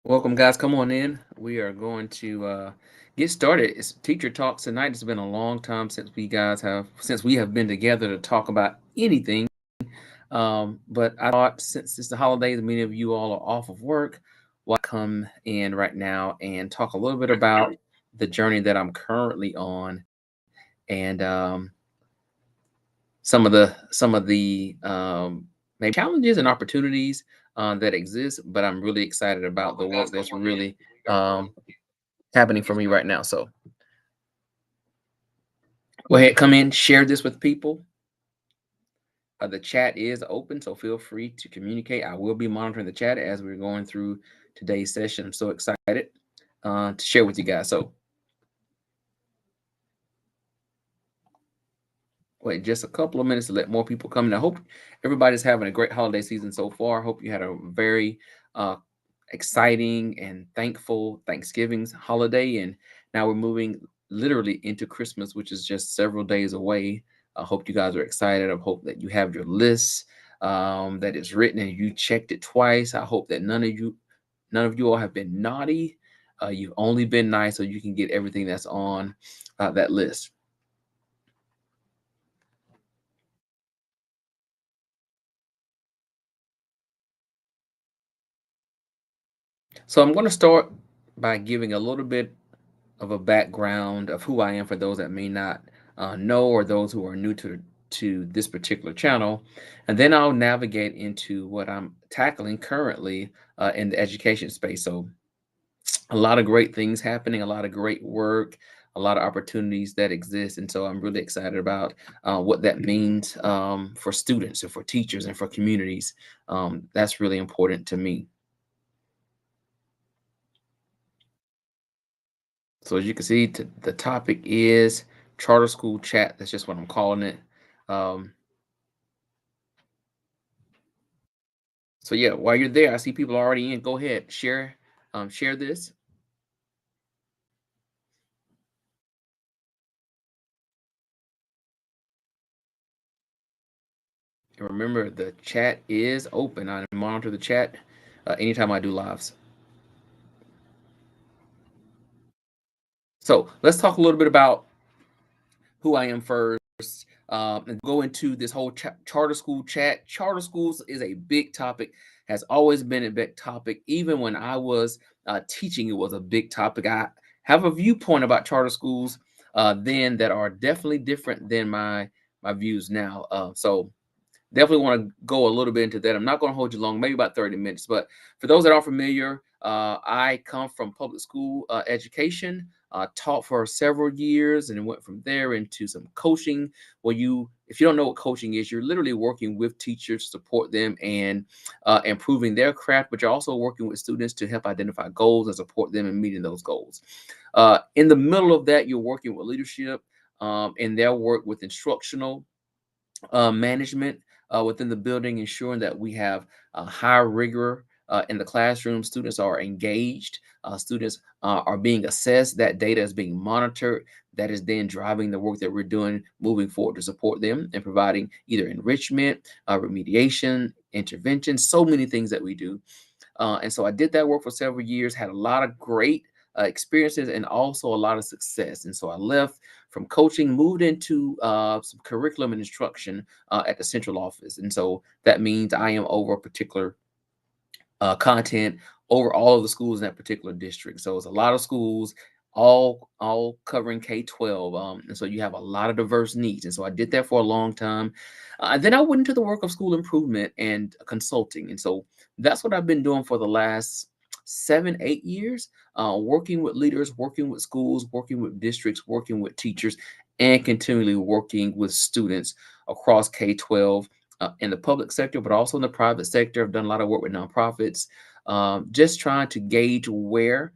Welcome, guys. Come on in. We are going to get started. It's Teacher Talks tonight. It's been a long time since we have been together to talk about anything. But I thought since it's the holidays, many of you all are off of work. Why come in right now and talk a little bit about the journey that I'm currently on and some of the maybe challenges and opportunities that exist. But I'm really excited about the work that's really um, happening for me right now. So go ahead, come in, share this with people. The chat is open, so feel free to communicate. I will be monitoring the chat as we're going through today's session. I'm so excited to share with you guys. So wait just a couple of minutes to let more people come in. I hope everybody's having a great holiday season so far. I hope you had a very uh, exciting and thankful Thanksgiving's holiday. And now we're moving literally into Christmas, which is just several days away. I hope you guys are excited. I hope that you have your list that is written and you checked it twice. I hope that none of you all have been naughty. You've only been nice so you can get everything that's on that list. So I'm going to start by giving a little bit of a background of who I am for those that may not know or those who are new to this particular channel, and then I'll navigate into what I'm tackling currently in the education space. So a lot of great things happening, a lot of great work, a lot of opportunities that exist, and so I'm really excited about what that means for students and for teachers and for communities. That's really important to me. So as you can see, the topic is charter school chat. That's just what I'm calling it. Um, so yeah, while you're there, I see people already in. Go ahead, share this. And remember, the chat is open. I monitor the chat anytime I do lives. So let's talk a little bit about who I am first, and go into this whole charter school chat. Charter schools is a big topic, has always been a big topic. Even when I was teaching, it was a big topic. I have a viewpoint about charter schools then that are definitely different than my views now. So definitely want to go a little bit into that. I'm not going to hold you long, maybe about 30 minutes. But for those that aren't familiar, I come from public school education, taught for several years, and then went from there into some coaching. Where if you don't know what coaching is, you're literally working with teachers to support them and improving their craft, but you're also working with students to help identify goals and support them in meeting those goals. In the middle of that, you're working with leadership in their work with instructional management within the building, ensuring that we have high rigor in the classroom. Students are engaged. Students are being assessed. That data is being monitored. That is then driving the work that we're doing moving forward to support them and providing either enrichment, remediation, intervention, so many things that we do. And so I did that work for several years, had a lot of great experiences and also a lot of success. And so I left from coaching, moved into some curriculum and instruction at the central office. And so that means I am over a particular content over all of the schools in that particular district. So it's a lot of schools, all covering K-12, and so you have a lot of diverse needs. And so I did that for a long time. Then I went into the work of school improvement and consulting, and so that's what I've been doing for the last 7, 8 years, working with leaders, working with schools, working with districts, working with teachers, and continually working with students across K-12 in the public sector, but also in the private sector. I've done a lot of work with nonprofits, just trying to gauge where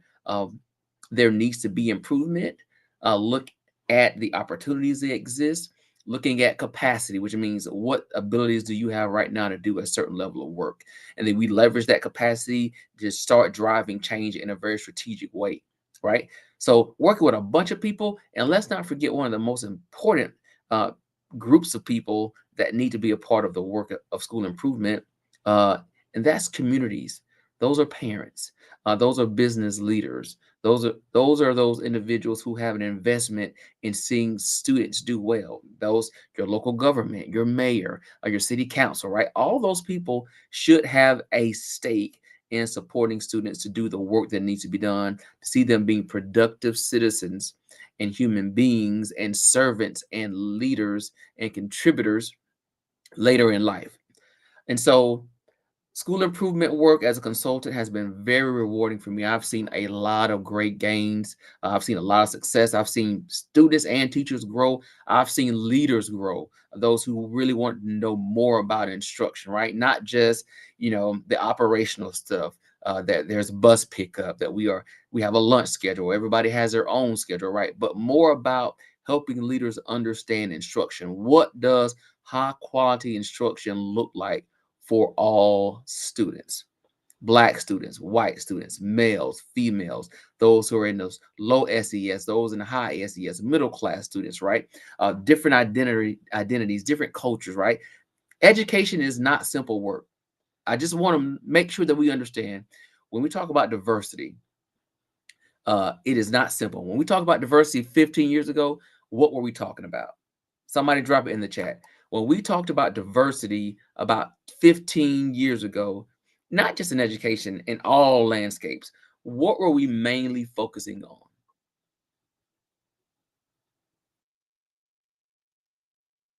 there needs to be improvement, look at the opportunities that exist, looking at capacity, which means what abilities do you have right now to do a certain level of work. And then we leverage that capacity to start driving change in a very strategic way, right? So working with a bunch of people, and let's not forget one of the most important uh, groups of people that need to be a part of the work of school improvement, uh, and that's communities. Those are parents. Those are business leaders. Those are those individuals who have an investment in seeing students do well. Those your local government, your mayor, or your city council, right? All those people should have a stake in supporting students to do the work that needs to be done, to see them being productive citizens and human beings and servants and leaders and contributors later in life. And so school improvement work as a consultant has been very rewarding for me. I've seen a lot of great gains. I've seen a lot of success. I've seen students and teachers grow. I've seen leaders grow, those who really want to know more about instruction, right? Not just, the operational stuff. That there's bus pickup, that we have a lunch schedule. Everybody has their own schedule, right? But more about helping leaders understand instruction. What does high quality instruction look like for all students? Black students, white students, males, females, those who are in those low SES, those in the high SES, middle class students, right? Different identities, different cultures, right? Education is not simple work. I just want to make sure that we understand when we talk about diversity, it is not simple. When we talk about diversity 15 years ago, what were we talking about? Somebody drop it in the chat. When we talked about diversity about 15 years ago, not just in education, in all landscapes, what were we mainly focusing on?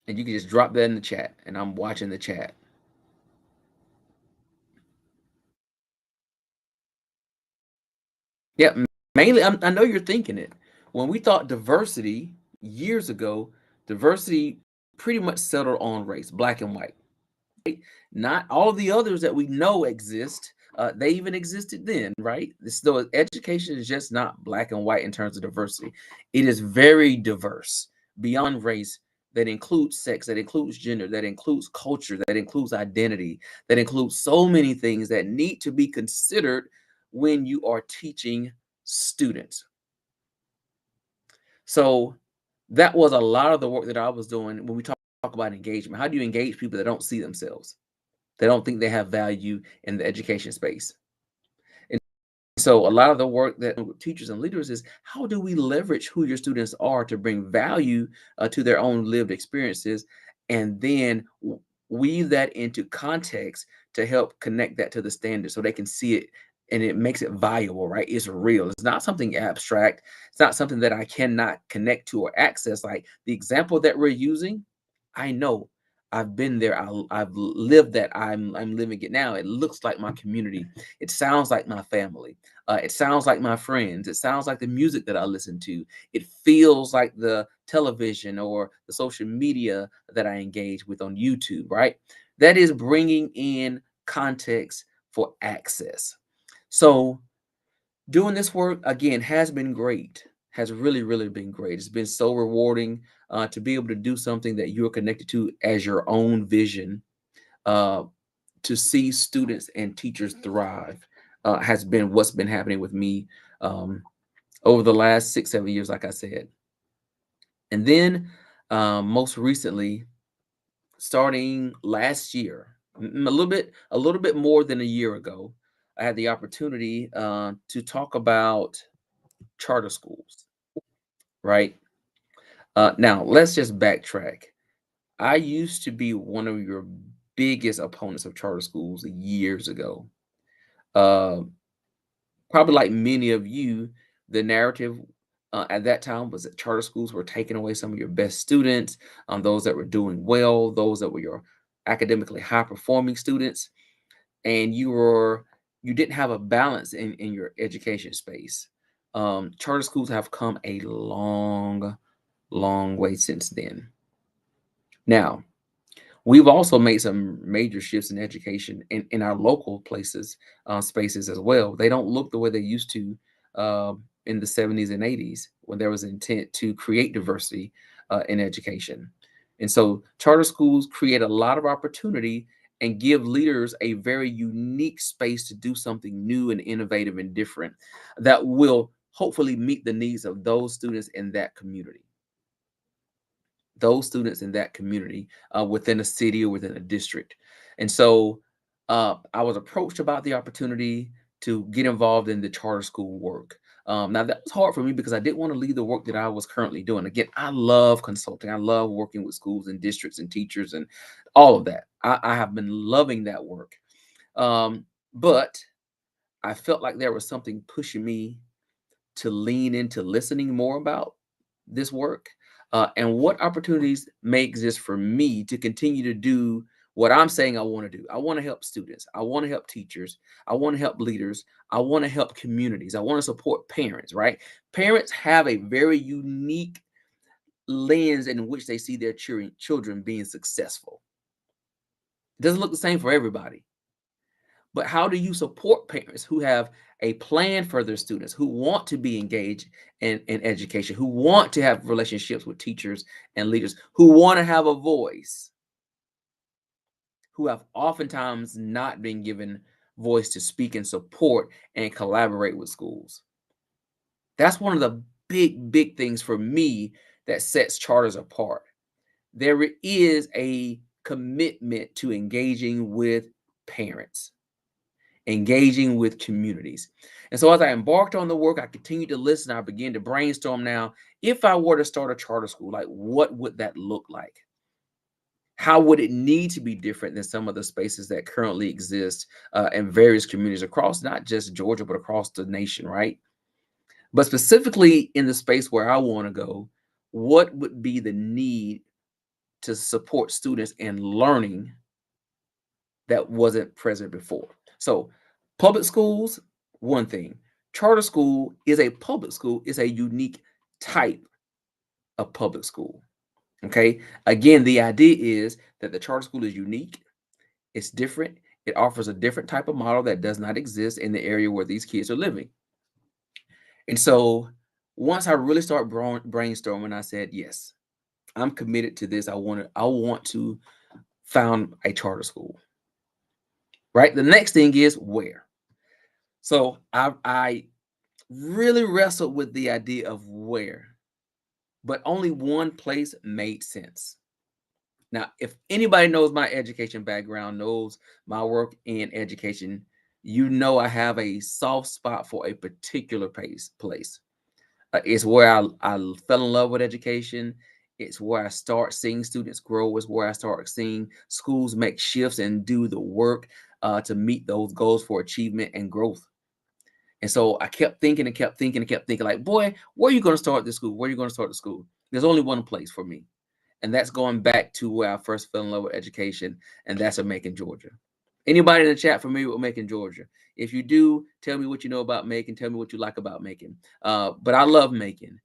And you can just drop that in the chat, and I'm watching the chat. Yeah, mainly, I know you're thinking it. When we thought diversity years ago, diversity pretty much settled on race, black and white. Not all of the others that we know exist. They even existed then, right? So education is just not black and white in terms of diversity. It is very diverse beyond race. That includes sex, that includes gender, that includes culture, that includes identity, that includes so many things that need to be considered when you are teaching students. So that was a lot of the work that I was doing when we talk about engagement. How do you engage people that don't see themselves? They don't think they have value in the education space. And so a lot of the work that teachers and leaders is, how do we leverage who your students are to bring value to their own lived experiences, and then weave that into context to help connect that to the standard so they can see it and it makes it valuable, right? It's real. It's not something abstract. It's not something that I cannot connect to or access. Like the example that we're using, I know I've been there. I've lived that. I'm living it now. It looks like my community. It sounds like my family. It sounds like my friends. It sounds like the music that I listen to. It feels like the television or the social media that I engage with on YouTube, right? That is bringing in context for access. So doing this work again has been great, has really, really been great. It's been so rewarding to be able to do something that you're connected to as your own vision. Uh, to see students and teachers thrive has been what's been happening with me over the last 6, 7 years, like I said. And then most recently, starting last year, a little bit more than a year ago, I had the opportunity to talk about charter schools, right? Now, let's just backtrack. I used to be one of your biggest opponents of charter schools years ago. Uh, Probably like many of you, the narrative at that time was that charter schools were taking away some of your best students, those that were doing well, those that were your academically high performing students, and you didn't have a balance in your education space. Charter schools have come a long, long way since then. Now, we've also made some major shifts in education in our local places, spaces as well. They don't look the way they used to in the 70s and 80s when there was intent to create diversity in education. And so charter schools create a lot of opportunity and give leaders a very unique space to do something new and innovative and different that will hopefully meet the needs of those students in that community. Those students in that community within a city or within a district. And so I was approached about the opportunity to get involved in the charter school work. Now that was hard for me because I didn't want to leave the work that I was currently doing. Again, I love consulting. I love working with schools and districts and teachers and all of that. I have been loving that work. But I felt like there was something pushing me to lean into listening more about this work, and what opportunities may exist for me to continue to do what I'm saying I want to do. I want to help students. I want to help teachers. I want to help leaders. I want to help communities. I want to support parents, right? Parents have a very unique lens in which they see their children being successful. It doesn't look the same for everybody. But how do you support parents who have a plan for their students, who want to be engaged in education, who want to have relationships with teachers and leaders, who want to have a voice, who have oftentimes not been given voice to speak and support and collaborate with schools? That's one of the big things for me that sets charters apart. There is a commitment to engaging with parents, engaging with communities. And so as I embarked on the work, I continued to listen. I began to brainstorm now. If I were to start a charter school, like what would that look like? How would it need to be different than some of the spaces that currently exist in various communities across not just Georgia, but across the nation, right? But specifically in the space where I want to go, what would be the need to support students in learning that wasn't present before? So public schools, one thing. Charter school is a public school, is a unique type of public school. Okay. Again, the idea is that the charter school is unique, it's different, it offers a different type of model that does not exist in the area where these kids are living. And so once I really start brainstorming, I said, yes, I'm committed to this. I want to found a charter school. Right. The next thing is where. So I really wrestled with the idea of where, but only one place made sense. Now, if anybody knows my education background, knows my work in education, you know I have a soft spot for a particular place. It's where I fell in love with education. It's where I start seeing students grow. It's where I start seeing schools make shifts and do the work to meet those goals for achievement and growth. And so I kept thinking and kept thinking and kept thinking, like, boy, where are you going to start this school? Where are you going to start the school? There's only one place for me. And that's going back to where I first fell in love with education, and that's in Macon, Georgia. Anybody in the chat familiar with Macon, Georgia? If you do, tell me what you know about Macon. Tell me what you like about Macon. But I love Macon.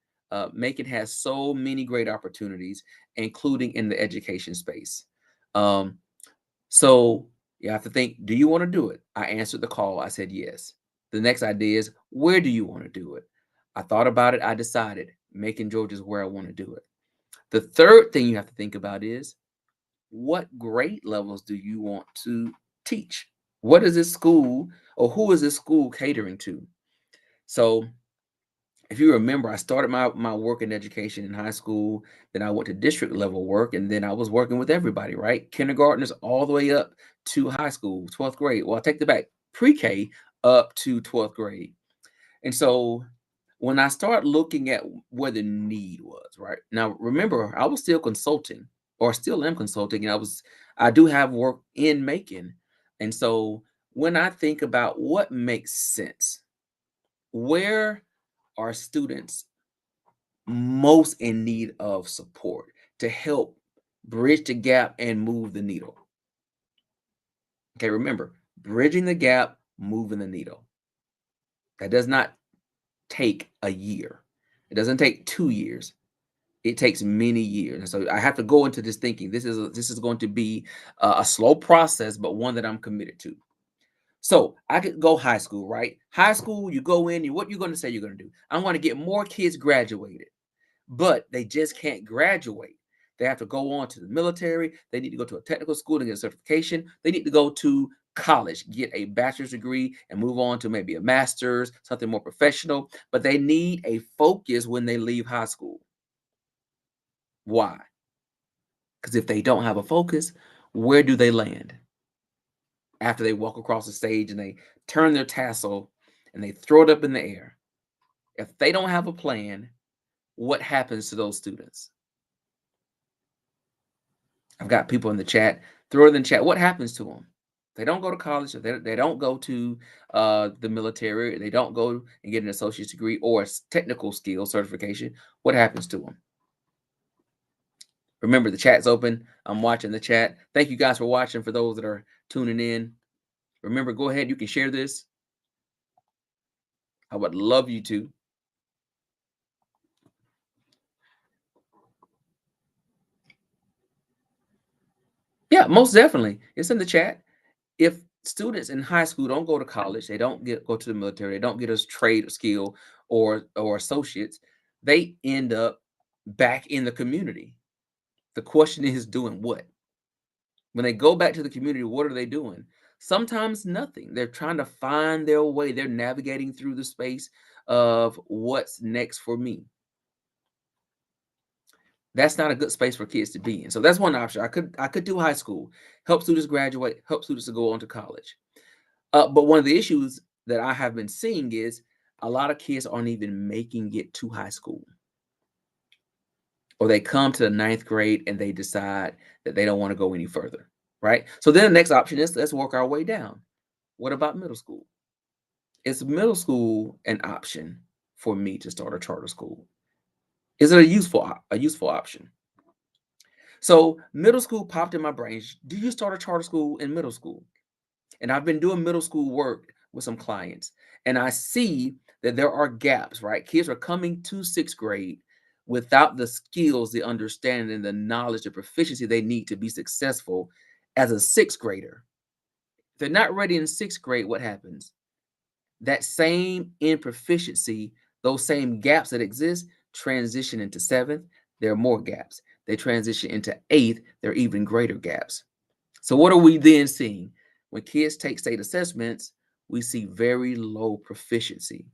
Macon has so many great opportunities, including in the education space. Um, so you have to think, do you want to do it? I answered the call. I said yes. The next idea is, where do you want to do it? I thought about it. I decided Macon, Georgia is where I want to do it. The third thing you have to think about is, what grade levels do you want to teach? What is this school, or who is this school catering to? So if you remember, I started my work in education in high school, then I went to district level work, and then I was working with everybody, right? Kindergartners all the way up to high school, 12th grade. Well, I take the back, pre-K up to 12th grade. And so when I started looking at where the need was, right? Now, remember, I was still consulting, or still am consulting, and I do have work in Macon. And so when I think about what makes sense, where are students most in need of support to help bridge the gap and move the needle? Okay, remember, bridging the gap, moving the needle. That does not take a year. It doesn't take 2 years. It takes many years. And so I have to go into this thinking this is going to be a slow process, but one that I'm committed to. So I could go high school, right? High school, you go in, what you're going to say you're going to do? I'm going to get more kids graduated, but they just can't graduate. They have to go on to the military. They need to go to a technical school and get a certification. They need to go to college, get a bachelor's degree, and move on to maybe a master's, something more professional. But they need a focus when they leave high school. Why? Because if they don't have a focus, where do they land after they walk across the stage and they turn their tassel and they throw it up in the air? If they don't have a plan, what happens to those students? I've got people in the chat. Throw it in the chat. What happens to them? They don't go to college. Or they don't go to the military. They don't go and get an associate's degree or a technical skill certification. What happens to them? Remember, the chat's open. I'm watching the chat. Thank you guys for watching. For those that are tuning in, remember, go ahead. You can share this. I would love you to. Yeah, most definitely. It's in the chat. If students in high school don't go to college, they don't go to the military, they don't get a trade skill or associates, they end up back in the community. The question is, doing what? When they go back to the community, what are they doing? Sometimes nothing. They're trying to find their way. They're navigating through the space of what's next for me. That's not a good space for kids to be in. So that's one option. I could do high school, help students graduate, help students to go on to college. But one of the issues that I have been seeing is a lot of kids aren't even making it to high school, or they come to the ninth grade and they decide that they don't want to go any further, right? So then the next option is, let's work our way down. What about middle school? Is middle school an option for me to start a charter school? Is it a useful option? So middle school popped in my brain. Do you start a charter school in middle school? And I've been doing middle school work with some clients, and I see that there are gaps, right? Kids are coming to sixth grade without the skills, the understanding, the knowledge, the proficiency they need to be successful as a sixth grader. If they're not ready in sixth grade, what happens? That same improficiency, those same gaps that exist, transition into seventh. There are more gaps. They transition into eighth. There are even greater gaps. So what are we then seeing? When kids take state assessments, we see very low proficiency.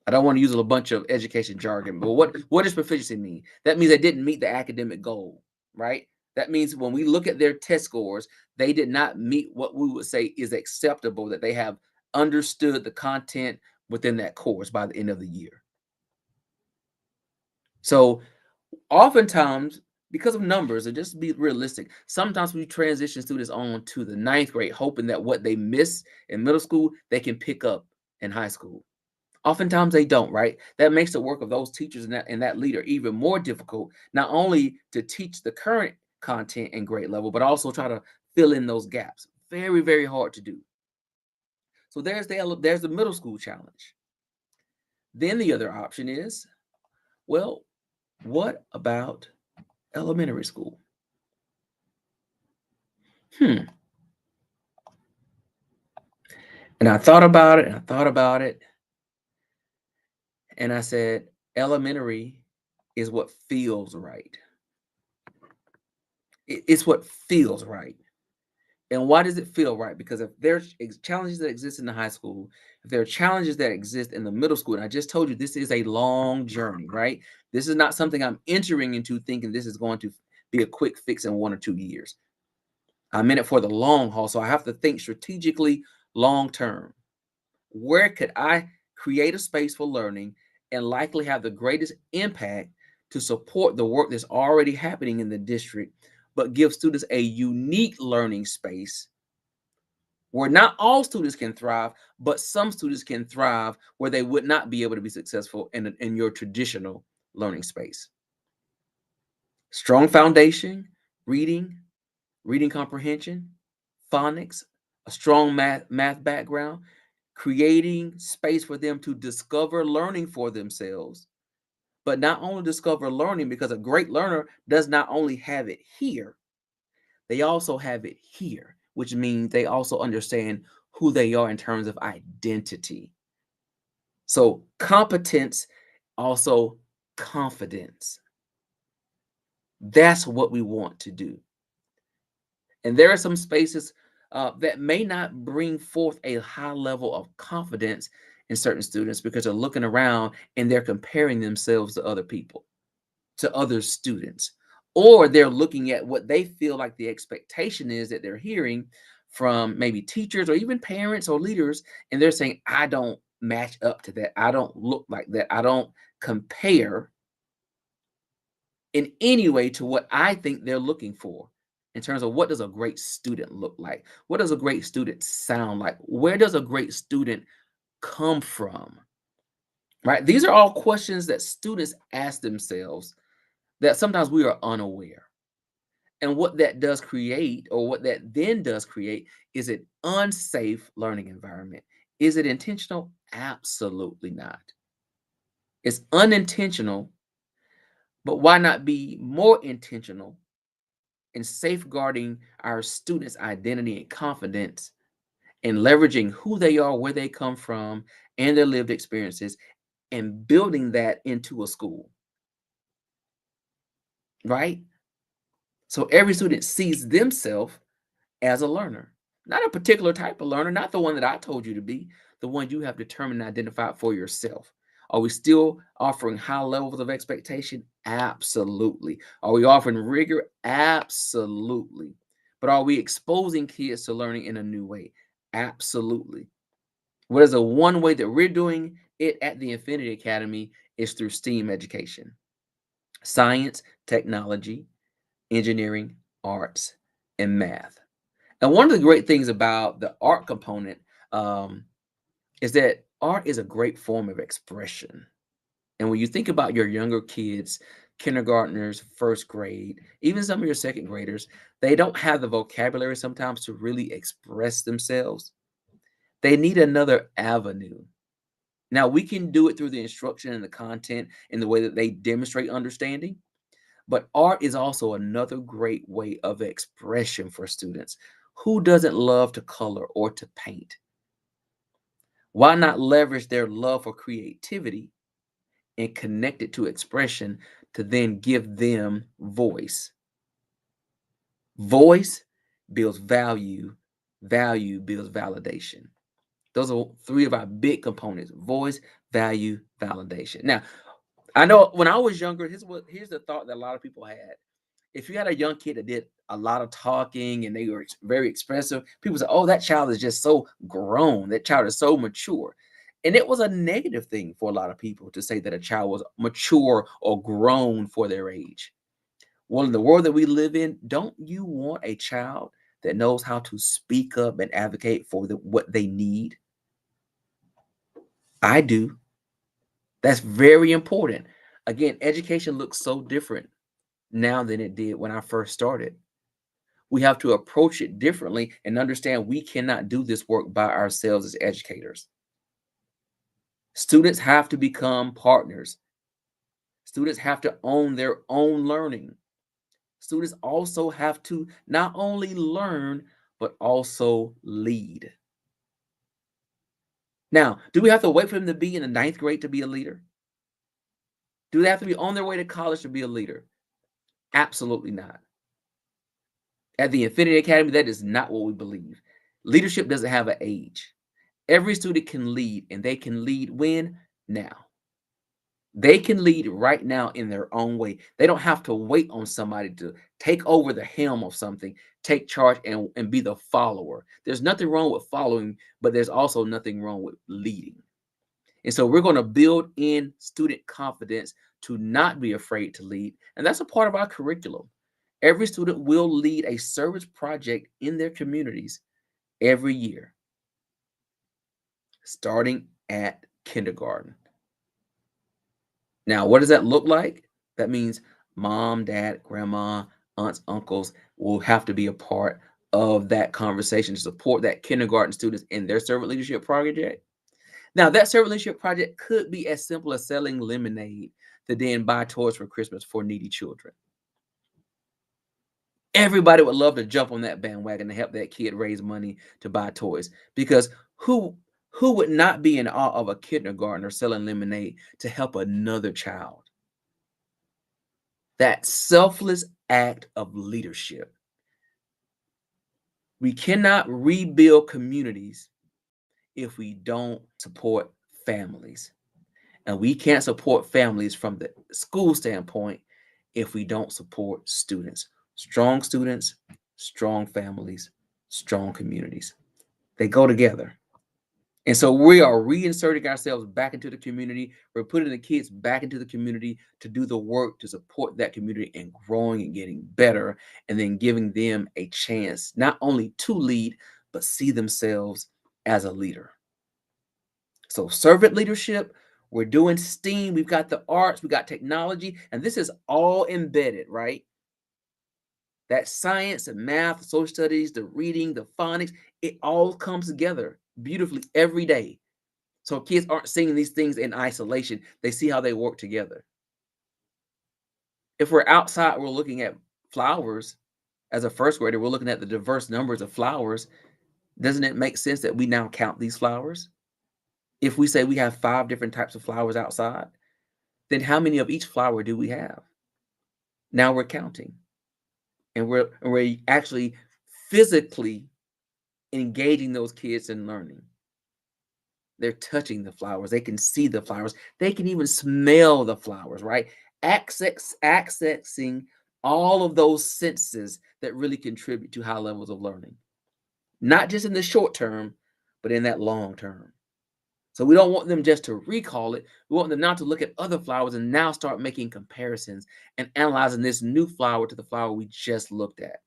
I don't want to use a bunch of education jargon, but what does proficiency mean? That means they didn't meet the academic goal, right? That means when we look at their test scores, they did not meet what we would say is acceptable, that they have understood the content within that course by the end of the year. So oftentimes, because of numbers, and just to be realistic, sometimes we transition students on to the ninth grade, hoping that what they miss in middle school, they can pick up in high school. Oftentimes they don't, right? That makes the work of those teachers and that leader even more difficult, not only to teach the current content and grade level, but also try to fill in those gaps. Very, very hard to do. So there's the middle school challenge. Then the other option is, well, what about elementary school? Hmm. And I thought about it and I thought about it. And I said, elementary is what feels right. It's what feels right. And why does it feel right? Because if there's challenges that exist in the high school, if there are challenges that exist in the middle school, and I just told you this is a long journey, right? This is not something I'm entering into thinking this is going to be a quick fix in 1 or 2 years. I'm in it for the long haul. So I have to think strategically long term. Where could I create a space for learning and likely have the greatest impact to support the work that's already happening in the district, but give students a unique learning space where not all students can thrive, but some students can thrive where they would not be able to be successful in your traditional learning space? Strong foundation, reading, reading comprehension, phonics, a strong math background, creating space for them to discover learning for themselves, but not only discover learning, because a great learner does not only have it here, they also have it here, which means they also understand who they are in terms of identity. So competence, also confidence. That's what we want to do. And there are some spaces that may not bring forth a high level of confidence in certain students because they're looking around and they're comparing themselves to other people, to other students, or they're looking at what they feel like the expectation is that they're hearing from maybe teachers or even parents or leaders, and they're saying, I don't match up to that. I don't look like that. I don't compare in any way to what I think they're looking for in terms of what does a great student look like? What does a great student sound like? Where does a great student come from? Right? These are all questions that students ask themselves that sometimes we are unaware. And what that does create, or what that then does create, is an unsafe learning environment. Is it intentional? Absolutely not. It's unintentional, but why not be more intentional in safeguarding our students' identity and confidence and leveraging who they are, where they come from, and their lived experiences, and building that into a school, right? So every student sees themselves as a learner, not a particular type of learner, not the one that I told you to be, the one you have determined and identified for yourself. Are we still offering high levels of expectation? Absolutely. Are we offering rigor? Absolutely. But are we exposing kids to learning in a new way? Absolutely. What is the one way that we're doing it at the Infinity Academy is through STEAM education: science, technology, engineering, arts, and math. And one of the great things about the art component um, is that art is a great form of expression. And when you think about your younger kids, kindergartners, first grade, even some of your second graders, they don't have the vocabulary sometimes to really express themselves. They need another avenue. Now, we can do it through the instruction and the content in the way that they demonstrate understanding, but art is also another great way of expression for students. Who doesn't love to color or to paint? Why not leverage their love for creativity and connect it to expression to then give them voice? Voice builds value, value builds validation. Those are three of our big components: voice, value, validation. Now, I know when I was younger, here's the thought that a lot of people had. If you had a young kid that did a lot of talking and they were very expressive, people say, "Oh, that child is just so grown. That child is so mature." And it was a negative thing for a lot of people to say that a child was mature or grown for their age. Well, in the world that we live in, don't you want a child that knows how to speak up and advocate for what they need? I do. That's very important. Again, education looks so different now than it did when I first started. We have to approach it differently and understand we cannot do this work by ourselves as educators. Students have to become partners. Students have to own their own learning. Students also have to not only learn, but also lead. Now, do we have to wait for them to be in the ninth grade to be a leader? Do they have to be on their way to college to be a leader? Absolutely not. At the Infinity Academy, that is not what we believe. Leadership doesn't have an age. Every student can lead, and they can lead when? Now. They can lead right now in their own way. They don't have to wait on somebody to take over the helm of something, take charge, and be the follower. There's nothing wrong with following, but there's also nothing wrong with leading. And so we're going to build in student confidence to not be afraid to lead. And that's a part of our curriculum. Every student will lead a service project in their communities every year, starting at kindergarten. Now, what does that look like? That means mom, dad, grandma, aunts, uncles will have to be a part of that conversation to support that kindergarten students in their servant leadership project. Now, that servant leadership project could be as simple as selling lemonade to then buy toys for Christmas for needy children. Everybody would love to jump on that bandwagon to help that kid raise money to buy toys, because who would not be in awe of a kindergartner selling lemonade to help another child? That selfless act of leadership. We cannot rebuild communities if we don't support families. And we can't support families from the school standpoint if we don't support students. Students, strong families, strong communities. They go together. And so we are reinserting ourselves back into the community. We're putting the kids back into the community to do the work to support that community and growing and getting better, and then giving them a chance not only to lead, but see themselves as a leader. So, servant leadership, we're doing STEAM, we've got the arts, we got technology, and this is all embedded, right? That science and math, social studies, the reading, the phonics, it all comes together beautifully every day. So kids aren't seeing these things in isolation. They see how they work together. If we're outside, we're looking at flowers as a first grader, we're looking at the diverse numbers of flowers. Doesn't it make sense that we now count these flowers? If we say we have 5 different types of flowers outside, then how many of each flower do we have? Now we're counting. And we're actually physically engaging those kids in learning. They're touching the flowers. They can see the flowers. They can even smell the flowers, right? Accessing all of those senses that really contribute to high levels of learning, not just in the short term, but in that long term. So we don't want them just to recall it. We want them now to look at other flowers and now start making comparisons and analyzing this new flower to the flower we just looked at.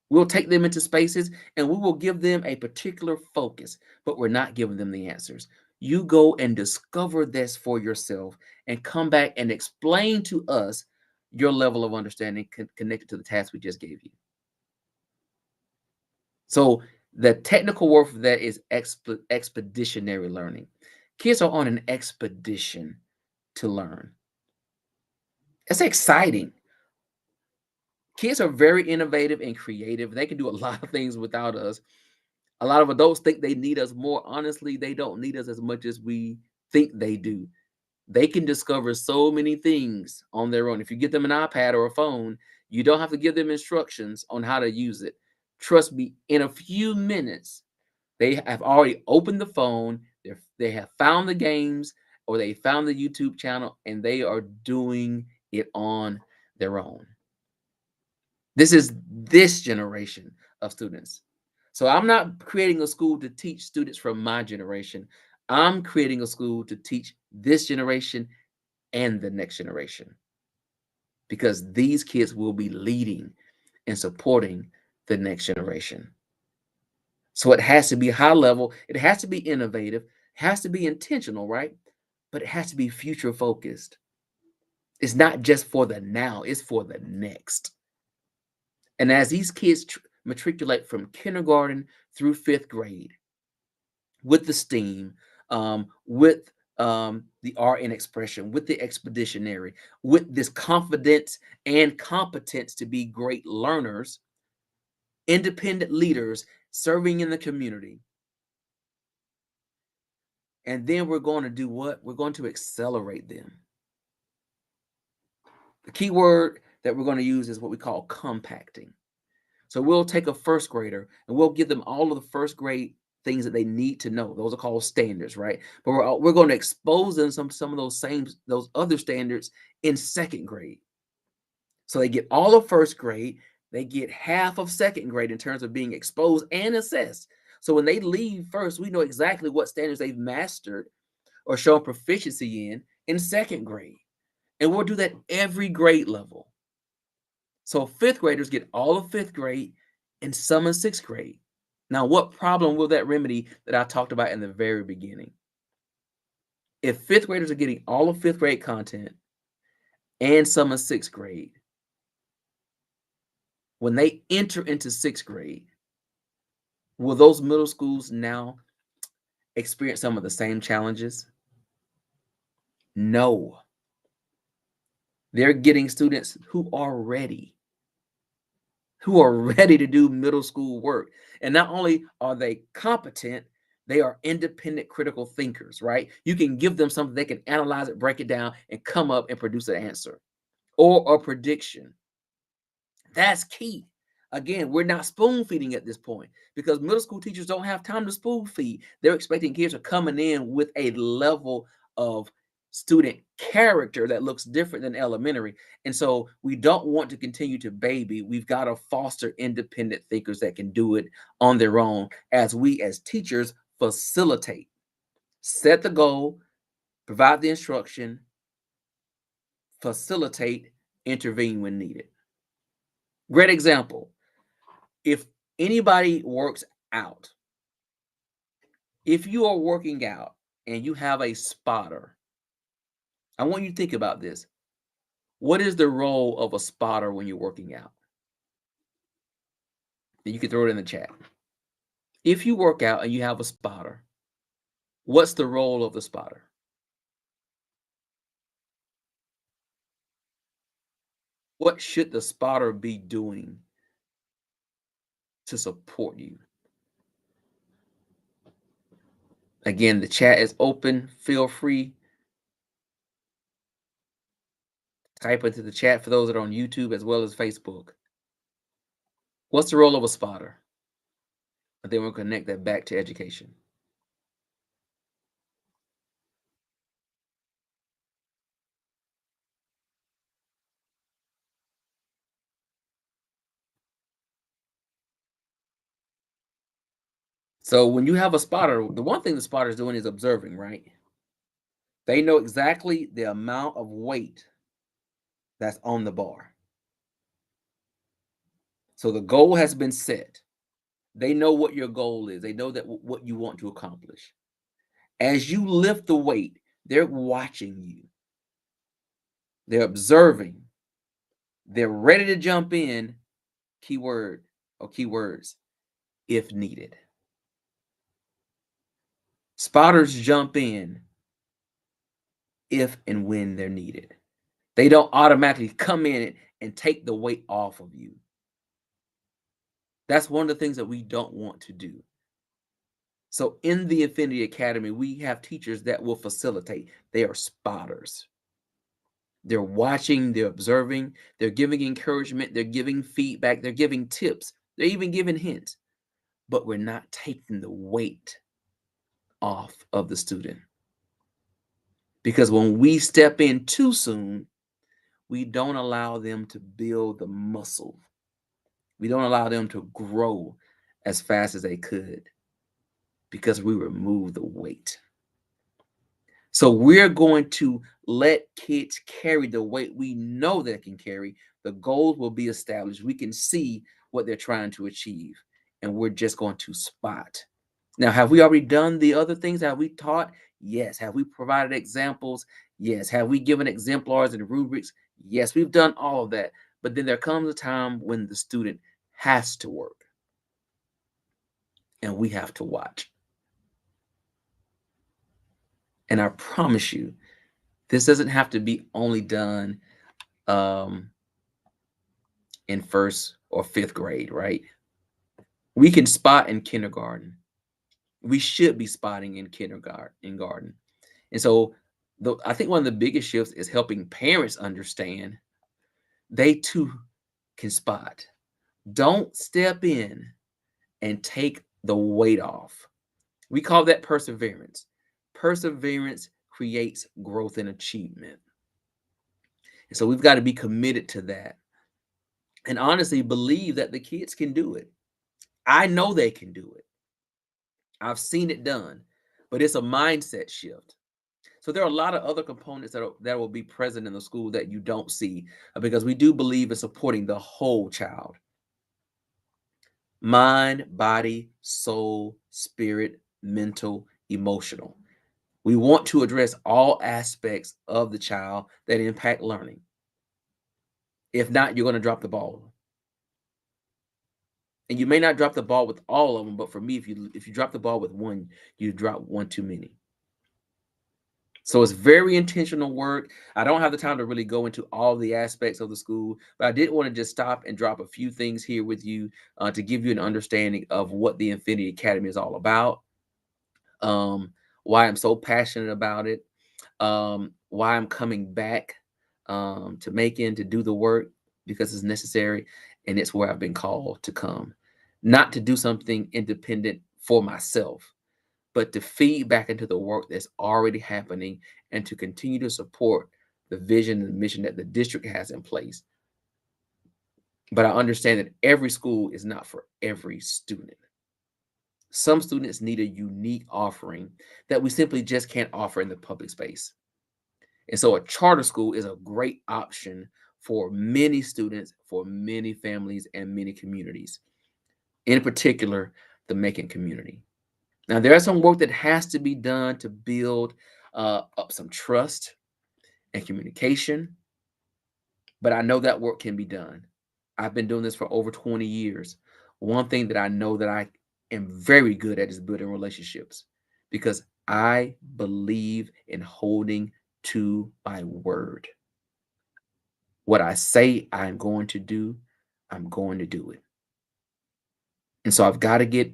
We'll take them into spaces and we will give them a particular focus, but we're not giving them the answers. You go and discover this for yourself and come back and explain to us your level of understanding connected to the task we just gave you. So, the technical word for that is expeditionary learning. Kids are on an expedition to learn. It's exciting. Kids are very innovative and creative. They can do a lot of things without us. A lot of adults think they need us more. Honestly, they don't need us as much as we think they do. They can discover so many things on their own. If you get them an iPad or a phone, you don't have to give them instructions on how to use it. Trust me, in a few minutes, they have already opened the phone, they have found the games, or they found the YouTube channel, and they are doing it on their own. This is this generation of students. So I'm not creating a school to teach students from my generation. I'm creating a school to teach this generation and the next generation, because these kids will be leading and supporting the next generation. So it has to be high level, it has to be innovative, it has to be intentional, right? But it has to be future focused. It's not just for the now, it's for the next. And as these kids matriculate from kindergarten through 5th grade with the STEAM, with the art and expression, with the expeditionary, with this confidence and competence to be great learners, independent leaders serving in the community. And then we're going to do what? We're going to accelerate them. The key word that we're going to use is what we call compacting. So we'll take a first grader and we'll give them all of the first grade things that they need to know. Those are called standards, right? But we're going to expose them some of those other standards in 2nd grade. So they get all of first grade, they get half of 2nd grade in terms of being exposed and assessed. So when they leave first, we know exactly what standards they've mastered or shown proficiency in 2nd grade. And we'll do that every grade level. So 5th graders get all of 5th grade and some in 6th grade. Now, what problem will that remedy that I talked about in the very beginning? If 5th graders are getting all of 5th grade content and some in 6th grade, when they enter into 6th grade, will those middle schools now experience some of the same challenges? No. They're getting students who are ready to do middle school work. And not only are they competent, they are independent critical thinkers, right? You can give them something, they can analyze it, break it down, and come up and produce an answer or a prediction. That's key. Again, we're not spoon feeding at this point because middle school teachers don't have time to spoon feed. They're expecting kids are coming in with a level of student character that looks different than elementary. And so we don't want to continue to baby. We've got to foster independent thinkers that can do it on their own as we as teachers facilitate, set the goal, provide the instruction, facilitate, intervene when needed. Great example. If anybody works out, if you are working out and you have a spotter, I want you to think about this. What is the role of a spotter when you're working out? You can throw it in the chat. If you work out and you have a spotter, what's the role of the spotter? What should the spotter be doing to support you? Again, the chat is open. Feel free. Type into the chat for those that are on YouTube as well as Facebook. What's the role of a spotter? And then we'll connect that back to education. So when you have a spotter, the one thing the spotter is doing is observing, right? They know exactly the amount of weight that's on the bar. So the goal has been set. They know what your goal is. They know that what you want to accomplish. As you lift the weight, they're watching you. They're observing. They're ready to jump in, keyword or keywords, if needed. Spotters jump in if and when they're needed. They don't automatically come in and take the weight off of you. That's one of the things that we don't want to do. So in the Infinity Academy, we have teachers that will facilitate. They are spotters. They're watching, they're observing, they're giving encouragement, they're giving feedback, they're giving tips, they're even giving hints, but we're not taking the weight off of the student. Because when we step in too soon, we don't allow them to build the muscle. We don't allow them to grow as fast as they could because we remove the weight. So we're going to let kids carry the weight we know they can carry. The goals will be established. We can see what they're trying to achieve, and we're just going to spot. Now, have we already done the other things? Have we taught? Yes. Have we provided examples? Yes. Have we given exemplars and rubrics? Yes, we've done all of that. But then there comes a time when the student has to work, and we have to watch. And I promise you, this doesn't have to be only done in first or fifth grade, right? We can spot in kindergarten. We should be spotting in kindergarten. And so I think one of the biggest shifts is helping parents understand they too can spot. Don't step in and take the weight off. We call that perseverance. Perseverance creates growth and achievement. And so we've got to be committed to that and honestly believe that the kids can do it. I know they can do it. I've seen it done, but it's a mindset shift. So there are a lot of other components that will be present in the school that you don't see because we do believe in supporting the whole child. Mind, body, soul, spirit, mental, emotional. We want to address all aspects of the child that impact learning. If not, you're going to drop the ball. And you may not drop the ball with all of them, but for me, if you drop the ball with one, you drop one too many. So it's very intentional work. I don't have the time to really go into all the aspects of the school, but I did want to just stop and drop a few things here with you to give you an understanding of what the Infinity Academy is all about, why I'm so passionate about it, why I'm coming back to Macon to do the work because it's necessary, And it's where I've been called to come, not to do something independent for myself, but to feed back into the work that's already happening and to continue to support the vision and mission that the district has in place. But I understand that every school is not for every student. Some students need a unique offering that we simply just can't offer in the public space. And so a charter school is a great option for many students, for many families, and many communities, in particular, the Macon community. Now, there is some work that has to be done to build up some trust and communication, but I know that work can be done. I've been doing this for over 20 years. One thing that I know that I am very good at is building relationships because I believe in holding to my word. What I say I'm going to do, I'm going to do it. And so I've got to get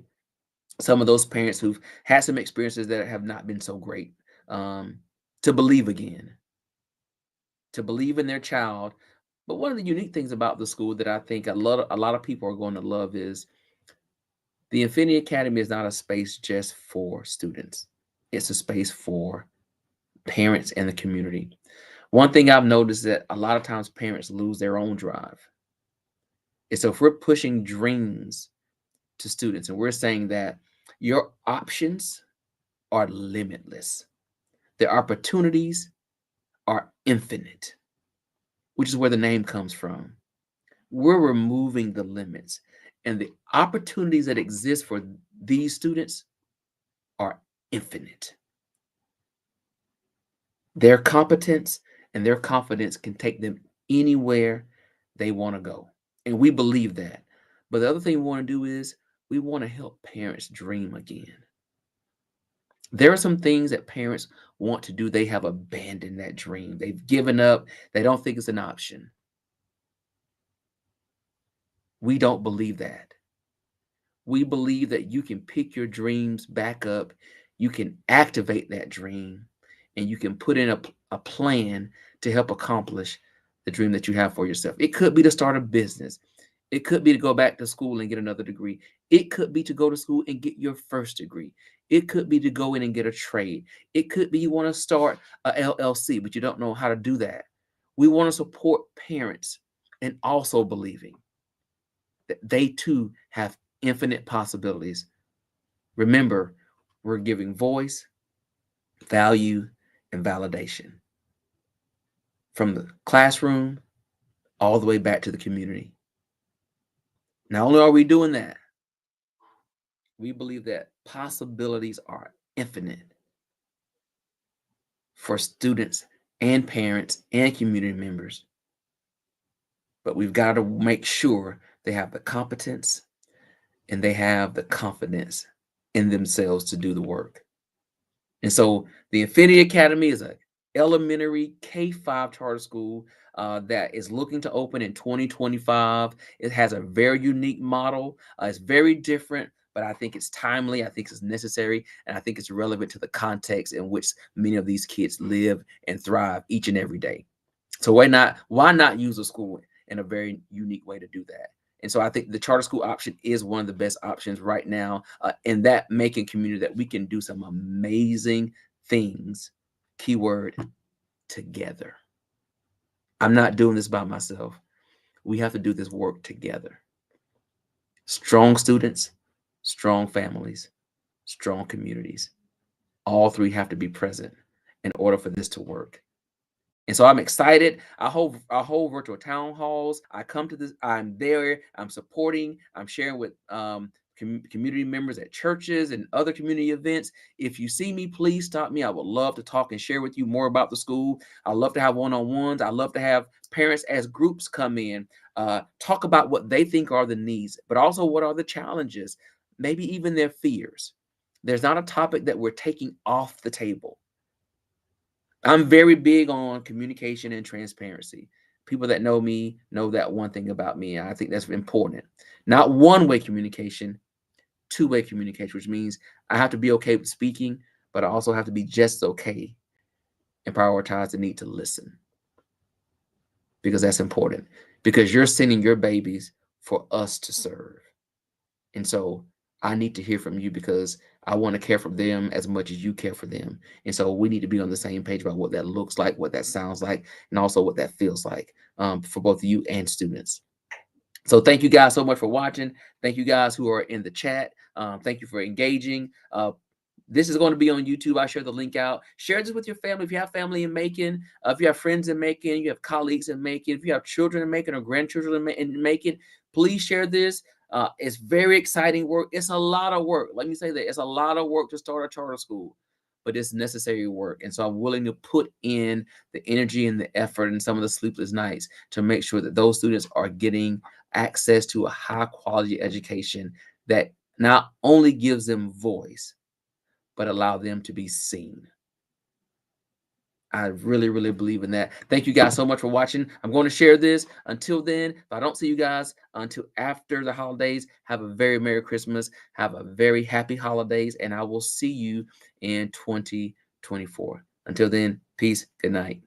some of those parents who've had some experiences that have not been so great um, to believe again, to believe in their child. But one of the unique things about the school that I think a lot of people are going to love is the Infinity Academy is not a space just for students. It's a space for parents and the community. One thing I've noticed that a lot of times parents lose their own drive. And so if we're pushing dreams to students and we're saying that your options are limitless, their opportunities are infinite, which is where the name comes from. We're removing the limits, and the opportunities that exist for these students are infinite. Their competence and their confidence can take them anywhere they want to go. And we believe that. But the other thing we want to do is we want to help parents dream again. There are some things that parents want to do. They have abandoned that dream. They've given up. They don't think it's an option. We don't believe that. We believe that you can pick your dreams back up, you can activate that dream, and you can put in a plan to help accomplish the dream that you have for yourself. It could be to start a business. It could be to go back to school and get another degree. It could be to go to school and get your first degree. It could be to go in and get a trade. It could be you want to start a LLC, but you don't know how to do that. We want to support parents and also believing that they too have infinite possibilities. Remember, we're giving voice, value, and validation from the classroom all the way back to the community. Not only are we doing that, we believe that possibilities are infinite for students and parents and community members. But we've got to make sure they have the competence and they have the confidence in themselves to do the work. And so the Infinity Academy is a elementary K-5 charter school that is looking to open in 2025. It has a very unique model. It's very different, but I think it's timely. I think it's necessary, and I think it's relevant to the context in which many of these kids live and thrive each and every day. So why not use a school in a very unique way to do that? And so I think the charter school option is one of the best options right now in that Macon community that we can do some amazing things. Keyword together. I'm not doing this by myself. We have to do this work together. Strong students, strong families, strong communities. All three have to be present in order for this to work. And so I'm excited. I hold virtual town halls. I come to this. I'm there. I'm supporting. I'm sharing with community members at churches and other community events. If you see me, please stop me. I would love to talk and share with you more about the school. I love to have one-on-ones. I love to have parents as groups come in, talk about what they think are the needs, but also what are the challenges, maybe even their fears. There's not a topic that we're taking off the table. I'm very big on communication and transparency. People that know me know that one thing about me. I think that's important. Not one-way communication, two-way communication, which means I have to be okay with speaking, but I also have to be just okay and prioritize the need to listen because that's important. Because you're sending your babies for us to serve. And so I need to hear from you because I want to care for them as much as you care for them. And so we need to be on the same page about what that looks like, what that sounds like, and also what that feels like for both you and students. So thank you guys so much for watching. Thank you guys who are in the chat. Thank you for engaging. This is going to be on YouTube. I share the link out. Share this with your family. If you have family in Macon, if you have friends in Macon, you have colleagues in Macon, if you have children in Macon or grandchildren in Macon, please share this. It's very exciting work. It's a lot of work. Let me say that. It's a lot of work to start a charter school, but it's necessary work. And so I'm willing to put in the energy and the effort and some of the sleepless nights to make sure that those students are getting access to a high quality education that not only gives them voice, but allow them to be seen. I really, really believe in that. Thank you guys so much for watching. I'm going to share this. Until then, if I don't see you guys until after the holidays, have a very Merry Christmas. Have a very happy holidays, and I will see you in 2024. Until then, peace. Good night.